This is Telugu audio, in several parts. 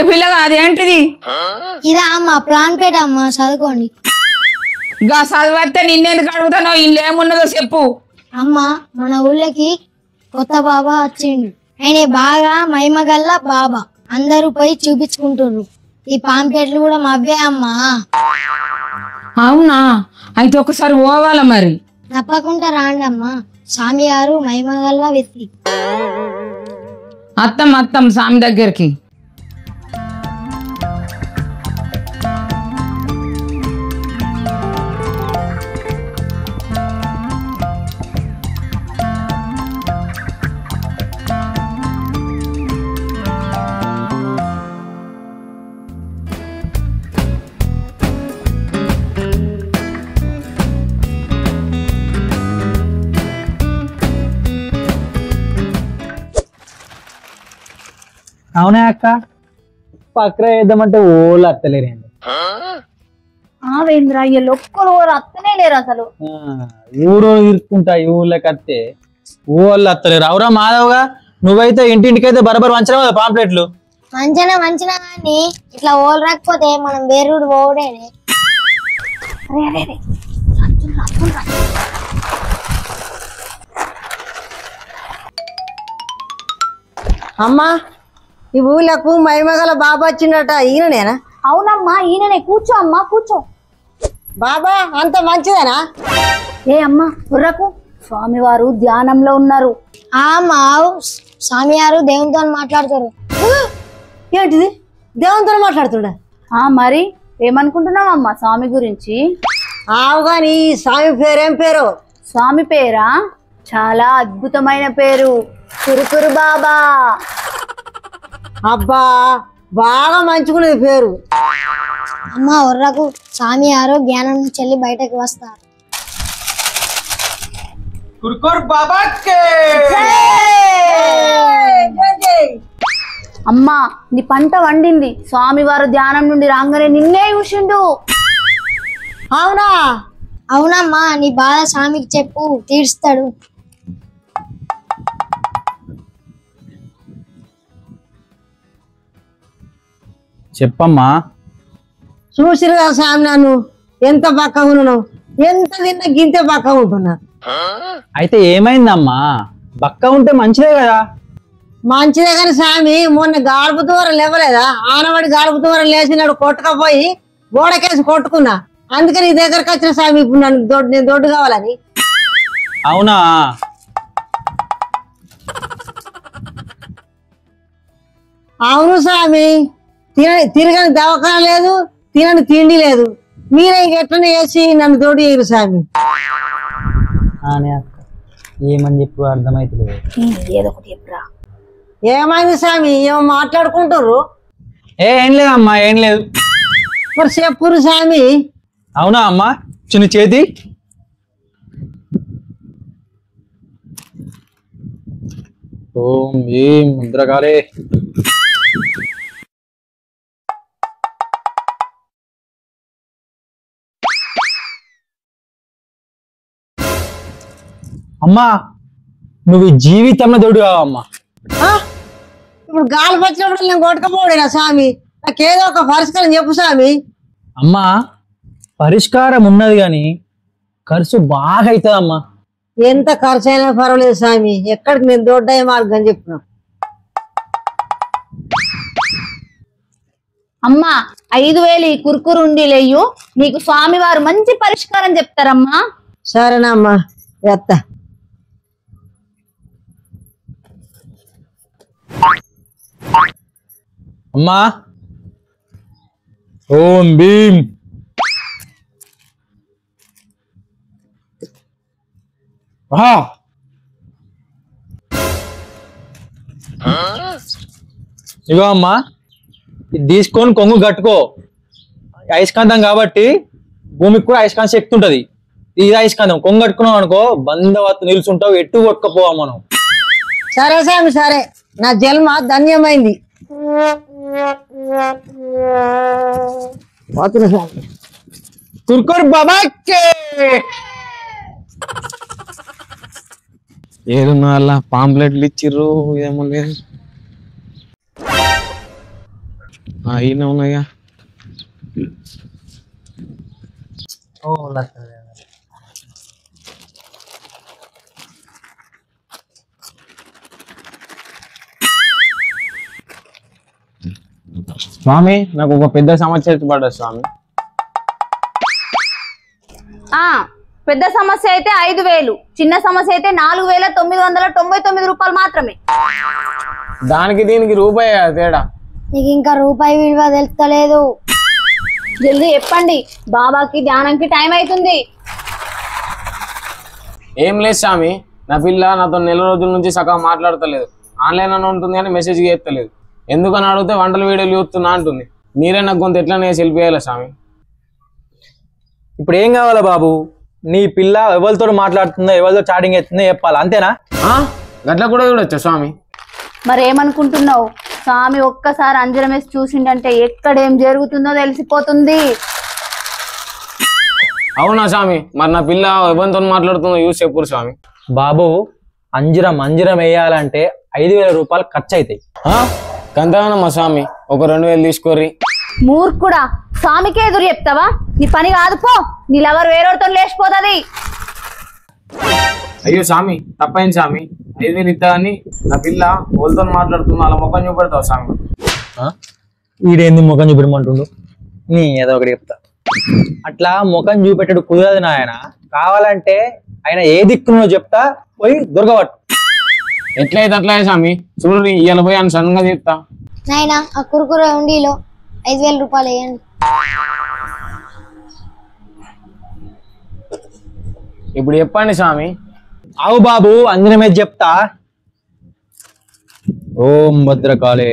పిల్లగా అదేంటిది? ఇదా అమ్మ ప్లాన్ పేట అమ్మ చదువుకోండి. గా చదివితే నిన్నెందుకు అడుగుతానో, ఇల్లు ఏమున్నదో చెప్పు. అమ్మ మన ఊళ్ళకి కొత్త బాబా వచ్చిండు. ఆయన బాగా మహిమగల్ల బాబా, అందరూ పోయి చూపించుకుంటున్నారు. ఈ పాంప్లెట్లు కూడా మవ్వే అమ్మా. అవునా? అయితే ఒకసారి పోవాల మరి. తప్పకుండా రాండి అమ్మా. స్వామి గారు మహిమగల్ల వ్యక్తి. అత్తం స్వామి దగ్గరికి. అవునా అక్క, పక్కన వేద్దామంటే ఓళ్ళు అత్తలేరండి. వేంద్ర అయ్యలు ఒక్కరు అత్తనే లేరు అసలు. ఊరు ఇరుక్కుంటా ఈ ఊళ్ళకి అత్తే ఓళ్ళు అత్తలేరు. అవురా మాధవ్గా, నువ్వైతే ఇంటింటికైతే బరబర్ మంచిగా కదా పాంప్లెట్లు. మంచిగా కానీ ఇట్లా ఓలు రాకపోతే మనం వేరుడు పోవడే. అమ్మా, ఈ ఊళ్ళకు మహిమగల బాబా వచ్చిండట, ఈయననేనా? అవునమ్మా ఈయననే. కూర్చో అమ్మా కూర్చో. బాబా అంత మంచిదేనా? ఏ అమ్మా బుర్రకు, స్వామివారు ధ్యానంలో ఉన్నారు. అమ్మా స్వామి గారు దేవునితో మాట్లాడతారు. ఏంటిది, దేవునితో మాట్లాడుతుండ? మరి ఏమనుకుంటున్నావమ్మా స్వామి గురించి? ఆవు గాని ఈ స్వామి పేరేం పేరు? స్వామి పేరా? చాలా అద్భుతమైన పేరు, కురుకురు బాబా. అబ్బా బాగా మంచుకునేది పేరు. అమ్మ ఒర్రకు, స్వామి గారు జ్ఞానం నుంచి వెళ్ళి బయటకు వస్తారు. అమ్మా నీ పంట వండింది. స్వామివారు ధ్యానం నుండి రాగానే నిన్నే చూసిండు. అవునా? అవునమ్మా, నీ బాధ స్వామికి చెప్పు, తీర్స్తాడు. చెప్పమ్మా. చూసిరు కదా స్వామి, నన్ను ఎంత పక్కగా ఉన్నాను, ఎంత తిన్నా గింతే పక్కగా ఉంటున్నా. అయితే ఏమైందమ్మా? బక్క ఉంటే మంచిదే కదా. మంచిదే కానీ స్వామి, మొన్న గాడుపు దూరం లేవలేదా, ఆనవాడి గాడుపు దూరం లేచినాడు, కొట్టుకపోయి గోడకేసి కొట్టుకున్నా. అందుకని నీ దగ్గరకు వచ్చిన స్వామి, ఇప్పుడు నేను దొడ్డు కావాలని. అవునా? అవును స్వామి, తిరగని దవాఖాన లేదు, తినని తిండి లేదు. మీరే ఎట్లనే వేసి నన్ను దొడ్డు చేయరు స్వామి. అక్క ఏమని చెప్పు అర్థమైతలేదు. ఏదో ఒకటి చెప్పురా. ఏమైంది స్వామి, ఏమో మాట్లాడుకుంటారు? ఏం లేదమ్మా, ఏం లేదు. మరి చెప్పురు స్వామి. అవునా అమ్మా, చిన్న చేతి. ఓం ఏం ముద్రకాలే. అమ్మా నువ్వు ఈ జీవితంలో దొడ్డు కావమ్మా. ఇప్పుడు గాలి వచ్చినప్పుడు నేను కొట్టుకపోడేనా స్వామి? నాకేదో ఒక పరిష్కారం చెప్పు స్వామి. అమ్మా పరిష్కారం ఉన్నది కానీ ఖర్చు బాగా అవుతుందమ్మా. ఎంత ఖర్చు అయినా పర్వాలేదు స్వామి, ఎక్కడికి నేను దొడ్డయ్యే మార్గం చెప్పిన. అమ్మా 5,000 ఈ కురుకురు ఉండి లేయు, నీకు స్వామివారు మంచి పరిష్కారం చెప్తారమ్మా. సరేనమ్మా, ఎత్తా. అమ్మా ఓం భీం. ఇగో అమ్మా, ఇది తీసుకొని కొంగు కట్టుకో. అయస్కాంతం కాబట్టి భూమికి కూడా అయస్కాంత శక్తి ఉంటది. ఇది అయస్కాంతం, కొంగు కట్టుకున్నాం అనుకో బంధవత్తు నిలుచుంటావు, ఎట్టు కొట్టుకపోవా మనం. సరే స్వామి సరే, నా జన్మ ధన్యమైంది. పోతున్నా స్వామి. కుర్కుర్ బాబా ఏదున్నా వాళ్ళ పాంప్లెట్లు ఇచ్చిర్రు, ఏమో లేదు. ఈయన ఉన్నాయా స్వామి నాకు ఒక పెద్ద సమస్య పడ్డది స్వామి పెద్ద సమస్య అయితే 5,000, చిన్న సమస్య అయితే 4,999 రూపాయలు మాత్రమే. దానికి దీనికి రూపాయి తేడా. నీకు ఇంకా రూపాయి విలువ తెలుస్తలేదు. జల్దీ చెప్పండి, బాబాకి ధ్యానంకి టైం అవుతుంది. ఏం లేదు స్వామి, నా పిల్ల నాతో నెల రోజుల నుంచి సగం మాట్లాడతలేదు, ఆన్లైన్ అని ఉంటుంది కానీ మెసేజ్ చేస్తలేదు. ఎందుకని అడిగితే వంటల వీడియోలు చూస్తున్నా అంటుంది. మీరే నాకు కొంత ఎట్లనే సెల్ఫీ స్వామి. ఇప్పుడు ఏం కావాలా బాబు? నీ పిల్ల ఎవరితో మాట్లాడుతుందో ఎవరితో చాటింగ్ చేస్తుందో చెప్పాలి, అంతేనా? గట్ల కూడా చూడొచ్చా స్వామి? మరి ఏమనుకుంటున్నావు? స్వామి ఒక్కసారి అంజనం వేసి చూసిండంటే ఎక్కడేం జరుగుతుందో తెలిసిపోతుంది. అవునా స్వామి? మరి నా పిల్ల ఎవరితో మాట్లాడుతుందో చూసి చెప్పురు స్వామి. బాబు, అంజరం వేయాలంటే 5,000 రూపాయలు ఖర్చు అవుతాయి. గంతగానమ్మా స్వామి, ఒక 2,000 తీసుకోర్రి. మూర్ఖుడా, స్వామికే ఎదురు చెప్తావా? నీ పని కాదు, పో. నీ లవర్ వేరేతో లేచిపోతుంది. అయ్యో స్వామి, తప్పైంది స్వామి. 5,000 ఇస్తాని నా పిల్ల వాళ్ళతో మాట్లాడుతున్నా, అలా ముఖం చూపెడతావు స్వామి. వీడేంది ముఖం చూపెట్టమంటుండు? నీ ఏదో ఒకటి చెప్తా. అట్లా ముఖం చూపెట్టడు కుదరదు నాయన. కావాలంటే ఆయన ఏ దిక్కునో చెప్తా, పోయి దొరకబట్టు. ఎట్లయితే అట్లా స్వామి, చూడు ఇవాళ పోయి అని సన్నంగా చెప్తా. నాయనా, ఆ కురుకుర ఉండిలో 5,000 రూపాయలు వేయండి. ఇప్పుడు చెప్పండి స్వామి. ఆవు బాబు, అంజనమే చెప్తా. ఓం భద్రకాళే.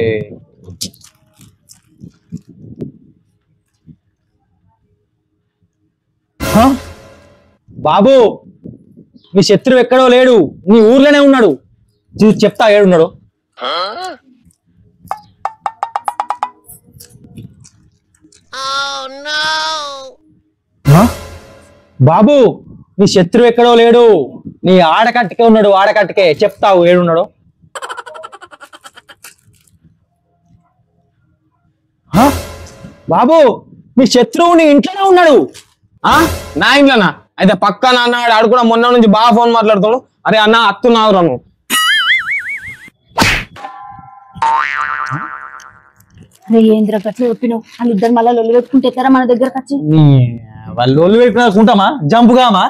బాబు, నీ శత్రువు ఎక్కడో లేడు, నీ ఊర్లోనే ఉన్నాడు. చూసి చెప్తా ఏడున్నాడు. బాబు, నీ శత్రువు ఎక్కడో లేడు, నీ ఆడకట్టుకే ఉన్నాడు. ఆడకట్టుకే చెప్తావు ఏడున్నాడు. బాబు, నీ శత్రువు నీ ఇంట్లోనే ఉన్నాడు. నా ఇంట్లోనా? అయితే పక్క నాన్న ఆడు కూడా మొన్న నుంచి బాగా ఫోన్ మాట్లాడుతాడు. అరే అన్న, అత్తున్నావు రా నువ్వు. ఏంద్ర గట్ల చెప్పినావు? వాళ్ళిద్దరు మళ్ళీ లొల్లి పెట్టుకుంటే ఎక్కరా మన దగ్గరకు వచ్చి? వాళ్ళు ఒళ్ళు పెట్టుకుంటామా? జంపుగామా?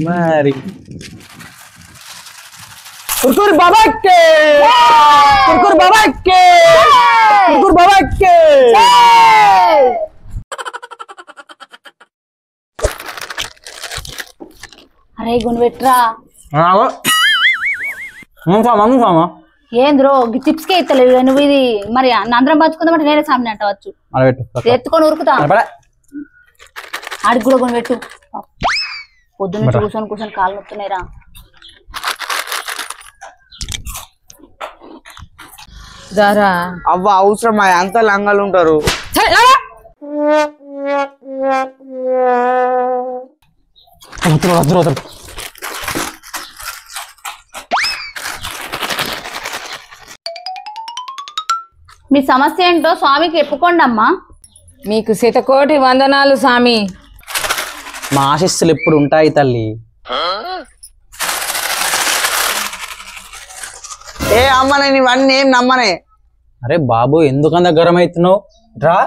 మరి కుర్కుర్ బాబాకే, కుర్కుర్ బాబాకే, కుర్కుర్ బాబాకే. అరే గుణపెట్రా. ఏంద్రో చిప్స్ కే ఇస్తలేవు నువ్వు. ఇది మరి అందరం పంచుకుందామంటే నేనే సామిని అంటవచ్చు. ఎత్తుకొని ఉరుకుతా. ఆడికి కూడా కొనిపెట్టు. పొద్దున్న కూర్చొని కూర్చొని కాళ్ళు నొప్పుతున్నాయిరా. దారా అవ్వ అవసరం, అంతా లంగాలు ఉంటారు. మీ సమస్య ఏంటో స్వామికి చెప్పుకోండి అమ్మా. మీకు శతకోటి వందనాలు స్వామి. మా ఆశీస్సులు ఎప్పుడు ఉంటాయి తల్లి. ఏ అమ్మ, నేను ఇవన్నీ ఏం నమ్మనే. అరే బాబు, ఎందుకంత గరం అవుతున్నావు? రా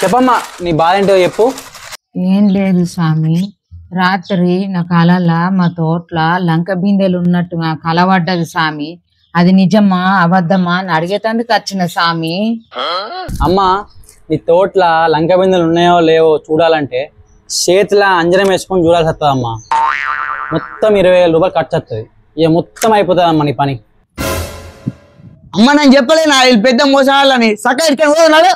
చెప్పమ్మా, నీ బాధ ఏంటో చెప్పు. ఏం లేదు స్వామి, రాత్రి నా కళల మా తోటల లంక బిందెలు ఉన్నట్టు నా కళ పడ్డది స్వామి. అది నిజమా అబద్ధమా అని అడిగేటందుకు వచ్చిన స్వామి. అమ్మా, నీ తోటల లంక బిందెలు ఉన్నాయో లేవో చూడాలంటే చేతిలో అంజనం వేసుకొని చూడాల్సి వస్తుంది అమ్మా. మొత్తం 20,000 రూపాయలు ఖర్చు వస్తుంది. ఇక మొత్తం అయిపోతుంది అమ్మా నీ పని. అమ్మ, నేను చెప్పలేనా వీళ్ళు పెద్ద మోసాలని? సక్కడికి పోతున్నాడు.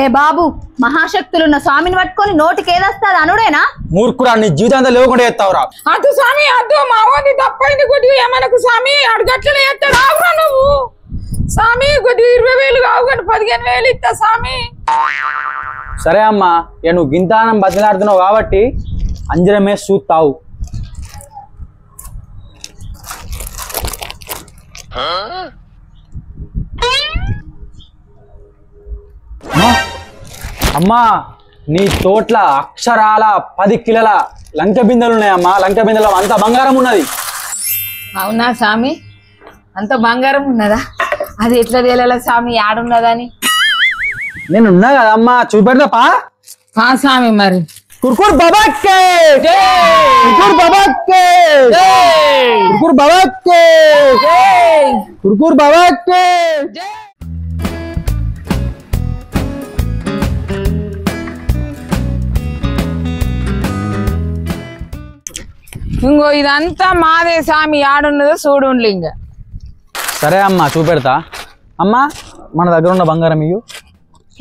ఏ బాబు, మహాశక్తులున్న స్వామిని పట్టుకొని నోటికి ఏదొస్తుంది అనుడేనా? మూర్ఖురా, నీ జీవితంతో లేకుండా చేస్తావురా. అదు స్వామి, అదు మావోది తప్పైంది. కొద్దిగా ఏమనకు స్వామి, అడుగట్లనే ఎత్తాడు. ఆవురా నువ్వు స్వామి, కొద్దిగా 20,000 కావు కానీ 15,000 ఇస్తా స్వామి. సరే అమ్మా, ఇక నువ్వు గింతానం బతిలాడుతున్నావు కాబట్టి అంజనమే చూస్తావు. అమ్మా నీ తోట్ల అక్షరాల 10 కిలోల లంక బిందెలు ఉన్నాయమ్మా. లంక బిందెలో అంత బంగారం ఉన్నది. అవునా స్వామి? అంత బంగారం ఉన్నదా? అది ఎట్లా తేలాల స్వామి ఆడున్నదని? నేను ఉన్నా కదమ్మా, చూపెడతా పా స్వామి. మరి కుర్కుర్ బాబాకే కుర్కుర్ బాబాకే కుర్కుర్ బాబాకే కుర్కుర్ బాబాకే. ఇంకో ఇదంతా మాదే స్వామి, ఆడున్నదో చూడుండ్లి. ఇంకా సరే అమ్మా చూపెడతా. అమ్మా మన దగ్గర ఉన్న బంగారం ఇయ్యు.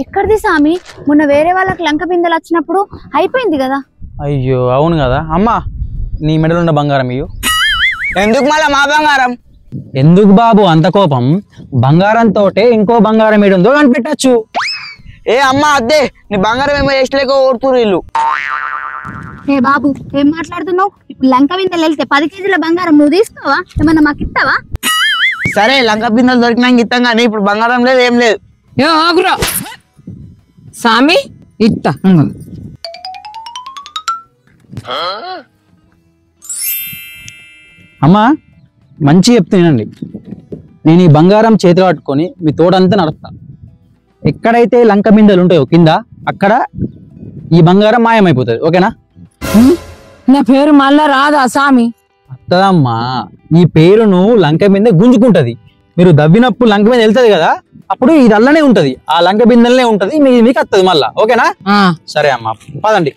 ఎక్కడిది స్వామి? మొన్న వేరే వాళ్ళకి లంక బిందెలు వచ్చినప్పుడు అయిపోయింది కదా. అయ్యో అవును కదా. అమ్మా నీ మెడలో ఉన్న బంగారం ఇయ్యు. ఎందుకు మళ్ళా మా బంగారం? ఎందుకు బాబు అంత కోపం? బంగారంతో ఇంకో బంగారం ఏడుందో కనిపెట్టచ్చు. ఏ అమ్మ అద్దే, నీ బంగారం ఏమో చేసలేక ఓడుతురు వీళ్ళు. ఏ బాబు ఏం మాట్లాడుతున్నావు? ఇప్పుడు లంక బిందెలు వెళ్తే 10 కేజీల బంగారం నువ్వు తీసుకోవా? ఏమన్నా మాకు ఇస్తావా? సరే లంక బిందెలు దొరికినాక ఇస్తాం కానీ ఇప్పుడు బంగారం లేదు ఏం లేదు. ఏ ఆగురా స్వామి, ఇత్త అమ్మా మంచి చెప్తున్నానండి. నేను ఈ బంగారం చేతిలో పట్టుకొని మీ తోడంతా నడుస్తా. ఎక్కడైతే లంక బిందెలు ఉంటాయో కింద, అక్కడ ఈ బంగారం మాయమైపోతుంది. ఓకేనా? నా పేరు మళ్ళా రాదా స్వామి? అత్తదమ్మా, ఈ పేరును లంక బిందె గుంజుకుంటది. మీరు దవ్వినప్పుడు లంక బిందె వెళ్తుంది కదా, అప్పుడు ఇది అల్లనే ఉంటది. ఆ లంక బిందెలనే ఉంటది, మీకు వస్తుంది మళ్ళా. ఓకేనా? సరే అమ్మా పదండి.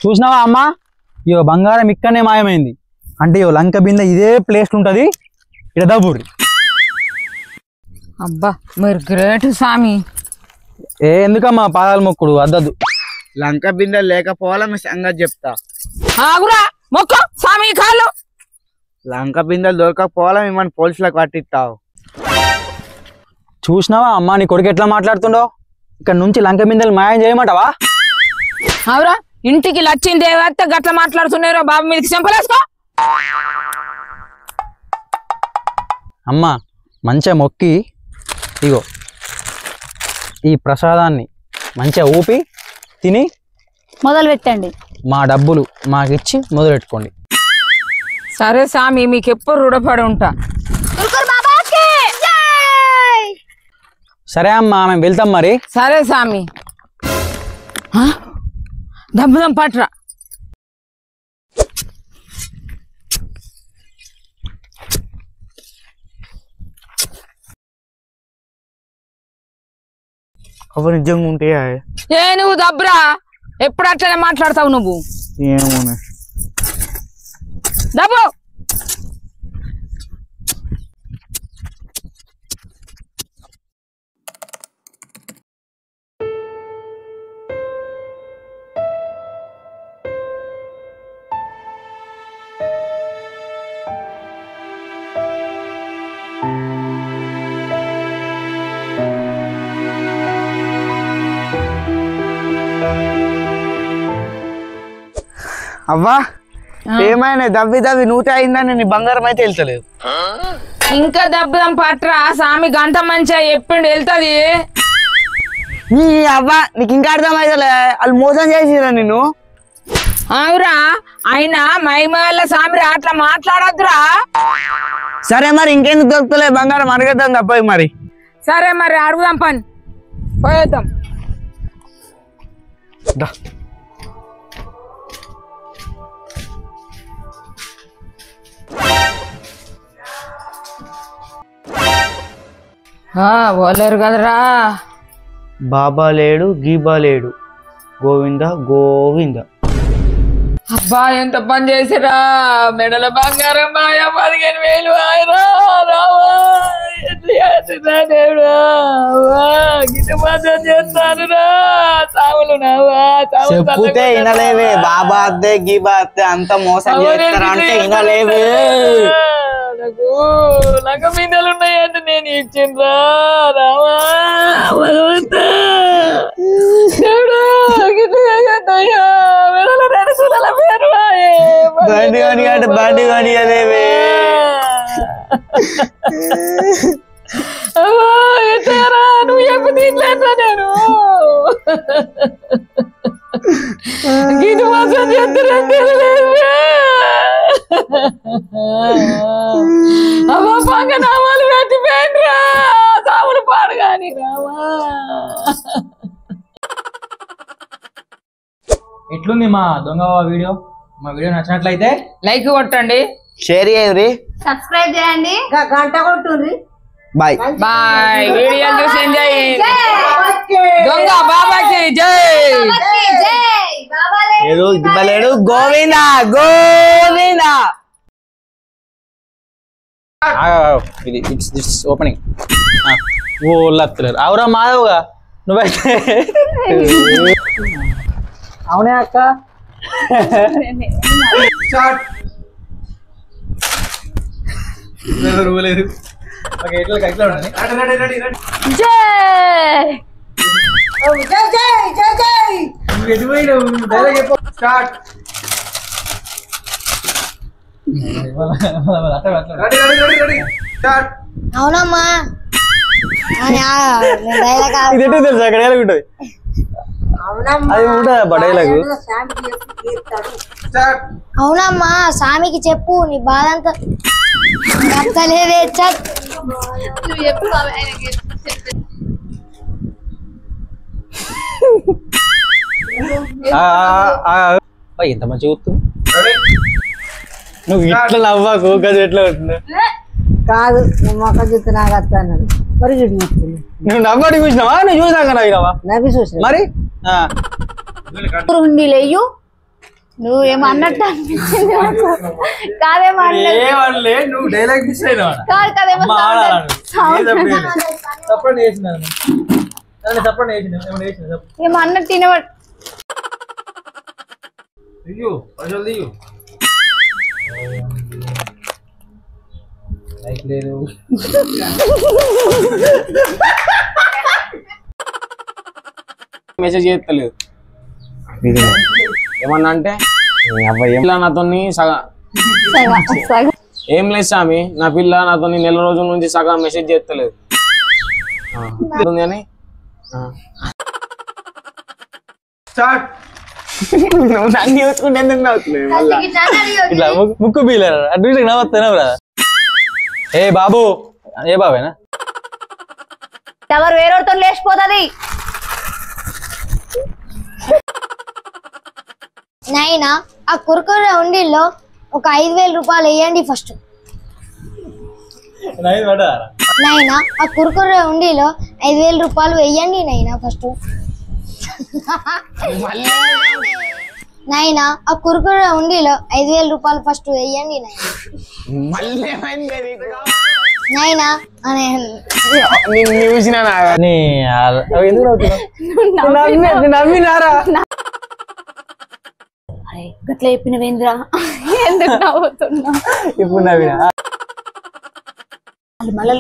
చూసినావా అమ్మా, ఇగో బంగారం ఇక్కడనే మాయమైంది. అంటే ఇగో లంక బిందె ఇదే ప్లేస్ ఉంటది. ఇక్కడ దబ్బుర్రి. అబ్బా మీరు గ్రేట్ స్వామి. ఎందుకమ్మా పాదాలు మొక్కుడు? అద్దద్దు. లంక బిందె లేకపోవాలా మీ సంగతి చెప్తా. ఆగురా మొక్క స్వామి కాళ్ళు. లంక బిందెలు దొరకకపోవాలా మిమ్మల్ని పోలీసులకు పట్టిస్తావు. చూసినావా అమ్మా నీ కొడుకు ఎట్లా మాట్లాడుతుండో? ఇక్కడ నుంచి లంక బిందెలు మాయం చేయమంటావా? అవురా, ఇంటికి లచ్చింది దేవత గట్ల మాట్లాడుతున్నారో బాబు మీదకి చెంపలేసుకో. అమ్మా మంచిగా మొక్కి ఇగో ఈ ప్రసాదాన్ని మంచిగా ఊపి తిని మొదలు పెట్టండి. మా డబ్బులు మాకిచ్చి మొదలు పెట్టుకోండి. సరే స్వామి, మీకు ఎప్పుడు రుణపడి ఉంటా. సరే అమ్మా మేము వెళ్తాం మరి. సరే స్వామి. దబ్బుదాం పట్రా. అవి నిజంగా ఉంటాయా? నువ్వు దబ్బురా, ఎప్పుడు అట్లనే మాట్లాడతావు నువ్వు. ఏమోనే దబ్బు. అవ్వా ఏమైనా దవ్వి నూట అయిందని నీ బంగారం అయితే వెళ్తలేదు. ఇంకా దబ్బుదాం పట్రా, స్వామి గంట మంచిగా చెప్పిండు వెళ్తది. నీ అవ్వ నీకు ఇంకా అర్థమైతలే వాళ్ళు మోసం చేసిరా నిన్ను. అవురా అయినా మైమల్ల సామి అట్లా మాట్లాడద్దురా. సరే మరి ఇంకెందుకు దొరుకుతలే బంగారం అడగద్దాం తప్ప మరి. సరే మరి అడుగుదాం పని పోయేద్దాం. ఓలేరు కదరా. బాబా లేడు గీబా లేడు గోవింద గోవింద. అబ్బా ఎంత పని చేసిరా. మెడల బంగారం మాయ 15,000 ఆయరా రావా. దేవుడు గిట్ట మాత్రం చేస్తాను రా. సావులు నావా చెప్పుతే వినలేవే. బాబా అద్దే గీబా అద్దే అంత మోసం చేస్తారా అంటే వినలేవే. నాకు బిందెలు ఉన్నాయంటే నేను ఇచ్చిండ్రా రావా. బండి కొని అంటే బండి కొని అదేవే. నువ్వు ఎప్పుడు తినలేదా నేను గిది మాత్రం చేస్తారంటే అమ్మా పంగ నామాలు పెట్టిపోయినరా. సాములు పాడు కానీ రావా. ఎట్లుంది మా దొంగ వీడియో? మా వీడియో నచ్చినట్లయితే లైక్ కొట్టండి, షేర్ చేయరి, సబ్స్క్రైబ్ చేయండి, గంట కొట్టుండ్రి. Bye bye. వీడియో చూసి ఎంజాయ్. దొంగ బాబాకి జై. జై బాబాలే. ఏదో ఇవ్వలేడు గోవింద గోవింద. ఇది ఇట్స్ ఓపెనింగ్. ఓ లత్తలేరు అవురా మాధవ్గా నువ్వైతే. అవునే అక్క. లేదు ఎట్లా ఉండాలి. అవునమ్మా ఇది ఎటు తెలుసు అక్కడ డైలాగ్ ఉంటుంది. అది ఉంటుందా డైలాగ్? అవునమ్మా స్వామికి చెప్పు నీ బాధ అంతా. లేదే నువ్వు చెప్పు బాబాయ్ ఆయనకి చెప్పు. ఎంత మంచిగా వస్తుంది. నువ్వు ఇట్లా నవ్వాకు గది ఎట్లా ఉంటుంది. కాదు మొక్క చూస్తే నాకు వస్తాను మరి గిడి చూస్తుంది. నువ్వు నవ్వాడి చూసినావా? నువ్వు చూసినాక నవ్వినావా? నవ్వి చూసిన మరి లేయ్యు నువ్వు ఏమో అన్నట్టు అనిపించింది నాకు. కాదేమో నువ్వు డైలాగ్ మిస్ అయినావా? కాదు కదేమో ఏమో అన్నట్టు తినవాడు. లేదు మెసేజ్ చేస్తలేదు. ఏమన్నా అంటే నాతో ఏం లేదు స్వామి, నా పిల్ల నాతో నెల రోజుల నుంచి సగం మెసేజ్ చేస్తలేదు అని. నన్ను చూసుకుంటే ఎందుకు నవ్వుతున్నావు? ఇట్లా ముక్కు పీలేరు అటు నవ్వుతావు రా. ఏ బాబు ఏ బాబేనా ఎవరు వేరేతో లేచిపోతుంది. నైనా ఆ కుర్కురే ఉండిల్లో ఒక 5,000 రూపాయలు వేయండి ఫస్ట్. నైనా ఆ కుర్కురే ఉండిలో 5,000 రూపాయలు వేయండి నైనా ఫస్ట్. నైనా ఆ కుర్కురే ఉండిలో 5,000 రూపాయలు ఫస్ట్ వేయండి నైనా అనే చూసినా నవ్వినారా? గట్ల చెప్పినవేంద్రా ఎందుకు నవ్వుతున్నా? ఇప్పుడు నవ్వినా మళ్ళీ